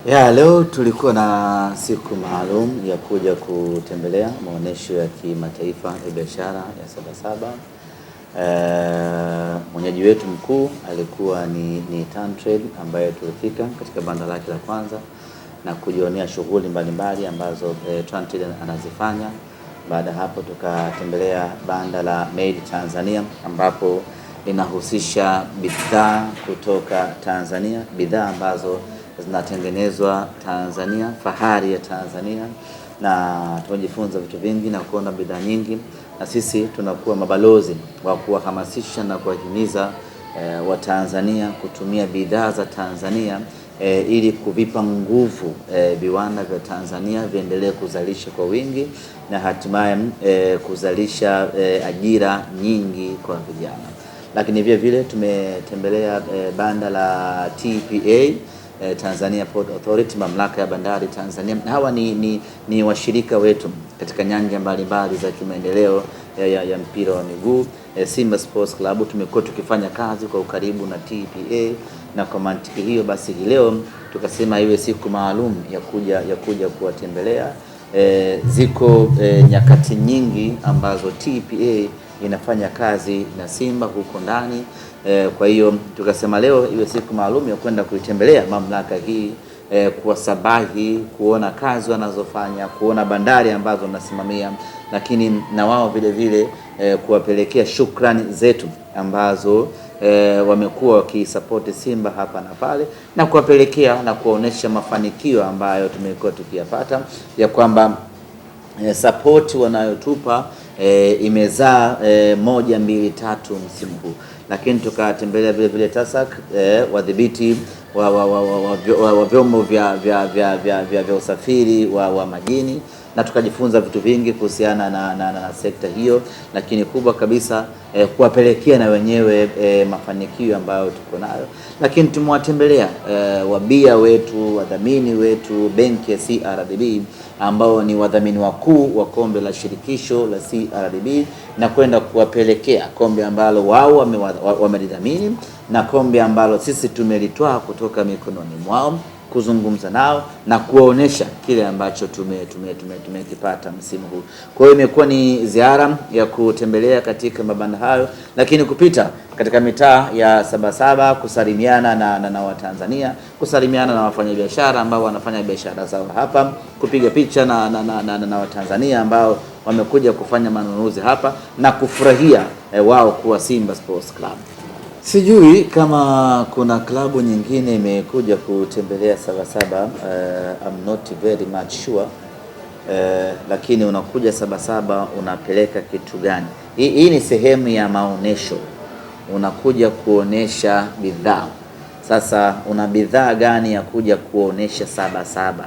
Leo tulikuwa na siku maalum ya kuja kutembelea maonesho ya kimataifa ya biashara ya Sabasaba. Mwenyeji wetu mkuu alikuwa ni TanTrade ambaye tulifika katika banda lake la kwanza na kujionea shughuli mbalimbali ambazo TanTrade anazifanya. Baada hapo tukatembelea banda la Made Tanzania ambapo linahusisha bidhaa kutoka Tanzania, bidhaa ambazo zinatengenezwa Tanzania, fahari ya Tanzania, na tumejifunza vitu vingi na kuona bidhaa nyingi, na sisi tunakuwa mabalozi wa kuwahamasisha na kuwahimiza wa Tanzania kutumia bidhaa za Tanzania ili kuvipa nguvu viwanda vya Tanzania viendelee kuzalisha kwa wingi na hatimaye kuzalisha ajira nyingi kwa vijana. Lakini vile vile tumetembelea banda la TPA, Tanzania Port Authority, mamlaka ya bandari Tanzania. Hawa ni washirika wetu katika nyanja mbalimbali za kimaendeleo ya mpira wa miguu. Simba Sports Club tumekuwa tukifanya kazi kwa ukaribu na TPA, na kwa mantiki hiyo basi leo tukasema iwe siku maalum ya kuja kuwatembelea. Ziko nyakati nyingi ambazo TPA inafanya kazi na Simba huko ndani. Kwa hiyo tukasema leo iwe siku maalum ya kwenda kuitembelea mamlaka hii, kuwasabahi, kuona kazi wanazofanya, kuona bandari ambazo wanasimamia, lakini na wao vile vile kuwapelekea shukrani zetu ambazo wamekuwa wakisupport Simba hapa na pale, na kuwapelekea na kuonesha mafanikio ambayo tumekuwa tukiyapata, ya kwamba support wanayotupa imezaa 1, 2, 3 msimu huu. Lakini tukatembelea vile vile TASAC, wadhibiti wa vyombo vya usafiri wa majini, na tukajifunza vitu vingi kuhusiana na sekta hiyo, lakini kubwa kabisa kuwapelekea na wenyewe mafanikio ambayo tuko nayo. Lakini tumewatembelea wabia wetu, wadhamini wetu, benki ya CRDB ambao ni wadhamini wakuu wa kombe la shirikisho la CRDB, na kwenda kuwapelekea kombe ambalo wao wamelidhamini na kombe ambalo sisi tumelitoa kutoka mikononi mwao, kuzungumza nao na kuwaonesha kile ambacho tumekipata msimu huu. Kwa hiyo imekuwa ni ziara ya kutembelea katika mabanda hayo, lakini kupita katika mitaa ya Sabasaba, kusalimiana na Watanzania, kusalimiana na wafanyabiashara ambao wanafanya biashara zao hapa, kupiga picha na Watanzania ambao wamekuja kufanya manunuzi hapa na kufurahia wao kuwa Simba Sports Club. Sijui kama kuna klabu nyingine imekuja kutembelea Sabasaba, I'm not very much sure. Lakini unakuja Sabasaba unapeleka kitu gani? Hii ni sehemu ya maonesho, unakuja kuonesha bidhaa. Sasa una bidhaa gani ya kuja kuonesha Sabasaba?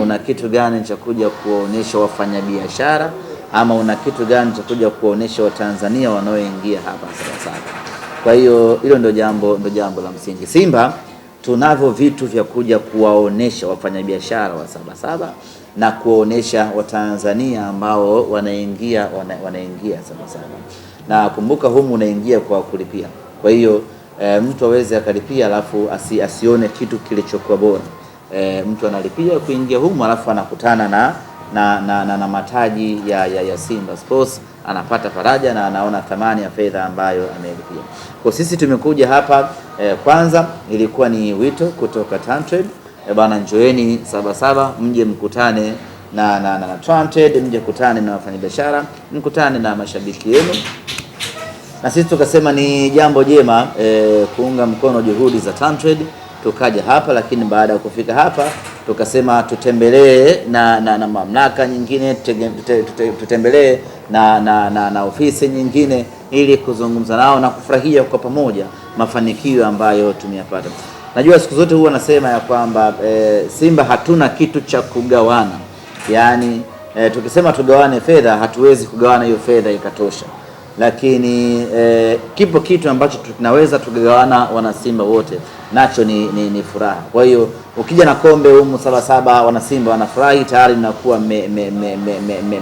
Una kitu gani cha kuja kuonesha wafanyabiashara, ama una kitu gani cha kuja kuonesha Watanzania wanaoingia hapa Sabasaba? Kwa hiyo hilo ndio jambo la msingi. Simba tunavyo vitu vya kuja kuwaonesha wafanyabiashara wa Sabasaba na kuwaonesha Watanzania ambao wanaingia Sabasaba. Na kumbuka humu unaingia kwa kulipia. Kwa hiyo mtu aweze akalipia alafu asione kitu kilichokuwa bora. Mtu analipia kuingia humu alafu anakutana na mataji ya Simba Sports, anapata faraja na anaona thamani ya fedha ambayo amelipia. Kwa sisi tumekuja hapa kwanza ilikuwa ni wito kutoka TanTrade, bana njoeni Sabasaba, mje mkutane na TanTrade, mje kutane na wafanyabiashara, mkutane na mashabiki yenu. Na sisi tukasema ni jambo jema kuunga mkono juhudi za TanTrade, tukaja hapa. Lakini baada ya kufika hapa tukasema tutembelee na mamlaka nyingine, tutembelee na ofisi nyingine ili kuzungumza nao na kufurahia kwa pamoja mafanikio ambayo tumeyapata. Najua siku zote huwa nasema ya kwamba Simba hatuna kitu cha kugawana. Yaani tukisema tugawane fedha, hatuwezi kugawana hiyo fedha ikatosha. Lakini kipo kitu ambacho tunaweza tugawana wana Simba wote, nacho ni furaha. Kwa hiyo ukija na kombe humu Sabasaba, wana Simba wanafurahi, tayari mnakuwa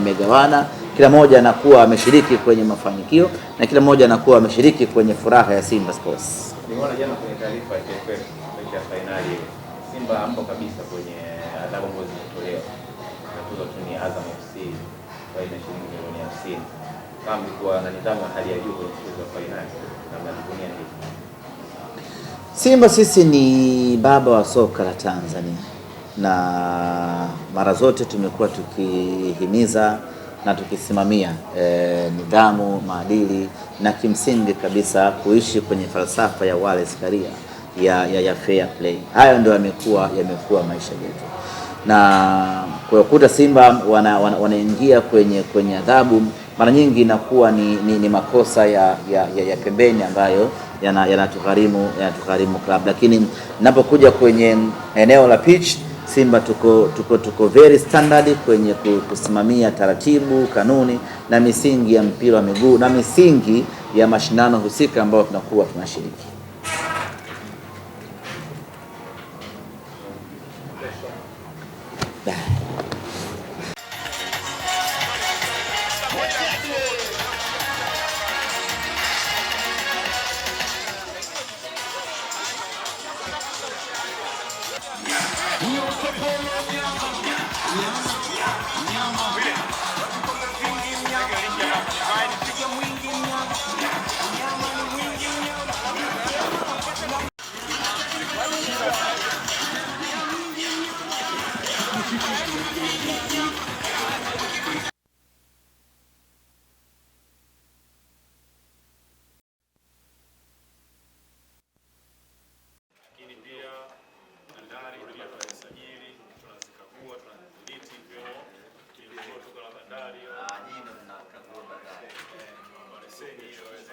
megawana, kila mmoja anakuwa ameshiriki kwenye mafanikio na kila mmoja anakuwa ameshiriki kwenye furaha ya Simba Sports. Nimeona jana kwenye taarifa ya TFF ya finali Simba Simba hampo kabisa kwenye adhabu ambazo zimetolewa. Tuzo tu ni Azam FC kwa ina shilingi milioni 50. Kama mlikuwa na nidhamu ya hali ya juu kwenye mchezo wa fainali na mnajivunia hivi. Simba sisi ni baba wa soka la Tanzania, na mara zote tumekuwa tukihimiza na tukisimamia nidhamu, maadili na kimsingi kabisa kuishi kwenye falsafa ya Wallace Karia ya fair play. Hayo ndio yamekuwa maisha yetu, na kwa kuta Simba wanaingia kwenye adhabu, mara nyingi inakuwa ni makosa ya pembeni ambayo yanatugharimu club, lakini ninapokuja kwenye eneo la pitch, Simba tuko very standard kwenye kusimamia taratibu, kanuni na misingi ya mpira wa miguu na misingi ya mashindano husika ambayo tunakuwa tunashiriki.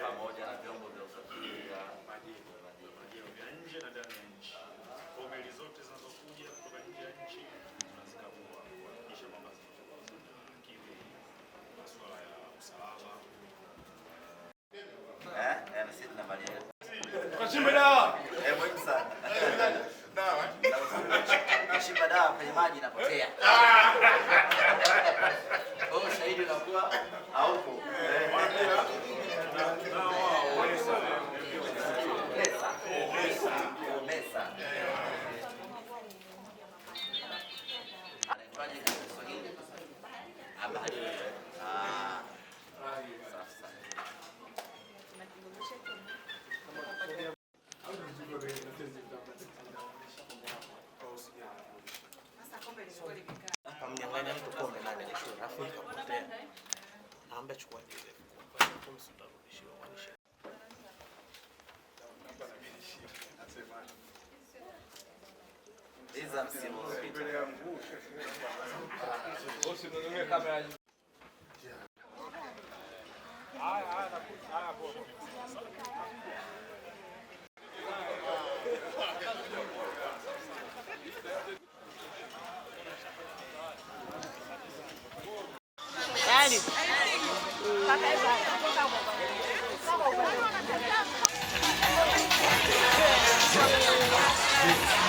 Pamoja na vyombo vya usafiri vya majini vya nje na ndani ya nchi. Kwa meli zote zinazokuja kutoka nje ya nchi tunazikagua kuhakikisha kwamba zinakidhi masuala ya usalama. Na sisi tunamaliza. Tukachimbe dawa. Muhimu sana. Dawa. Tukachimbe dawa kwenye maji inapotea. Oh, shahidi unakuwa haupo. Mnyang'anya mtu kombe nani alishua, alafu ikapotea. Naomba chukua ile. Hizo msimu